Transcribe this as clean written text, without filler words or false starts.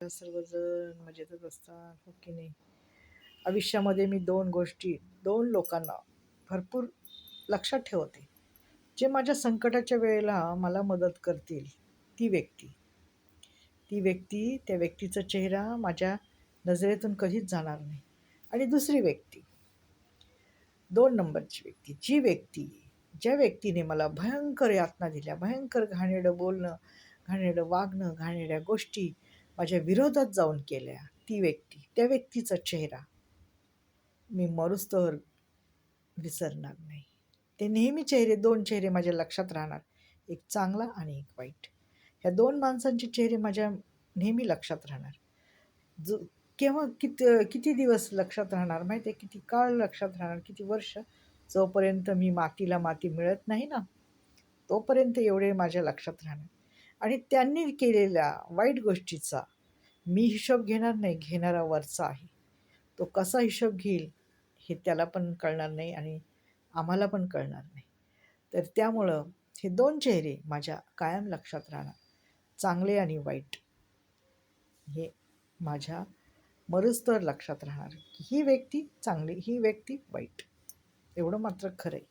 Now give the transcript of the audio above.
सर्वजण मजेतच असतात, हो की नाही? आयुष्यामध्ये मी 2 गोष्टी, 2 लोकांना भरपूर लक्षात ठेवते. जे माझ्या संकटाच्या वेळेला मला मदत करतील. ती व्यक्ती, त्या व्यक्तीचा चेहरा माझ्या नजरेतून कधीच जाणार नाही. आणि दुसरी व्यक्ती, 2 नंबरची व्यक्ती, ज्या व्यक्तीने मला भयंकर यातना दिल्या, भयंकर घाणेरडं बोलणं, घाणेरडं वागणं, घाणेरड्या गोष्टी माझ्या विरोधात जाऊन केल्या, ती व्यक्ती, त्या व्यक्तीचा चेहरा मी मरुस्तोवर विसरणार नाही. ते नेहमी 2 चेहरे माझ्या लक्षात राहणार, एक चांगला आणि एक वाईट. ह्या 2 माणसांचे चेहरे माझ्या नेहमी लक्षात राहणार. जो केव्हा किती दिवस लक्षात राहणार माहिती आहे, किती काळ लक्षात राहणार, किती वर्ष, जोपर्यंत मी मातीला माती मिळत नाही ना, तोपर्यंत एवढे माझ्या लक्षात राहणार. आणि त्यांनी केलेल्या वाईट गोष्टीचा मी हिशोब घेणार नाही, घेणारा वरचा आहे. तो कसा हिशोब घेईल हे त्याला पण कळणार नाही आणि आम्हाला पण कळणार नाही. तर त्यामुळं हे 2 चेहरे माझ्या कायम लक्षात राहणार, चांगले आणि वाईट. हे माझ्या मरुस्तवर लक्षात राहणार की ही व्यक्ती चांगली, ही व्यक्ती वाईट. एवढं मात्र खरं आहे.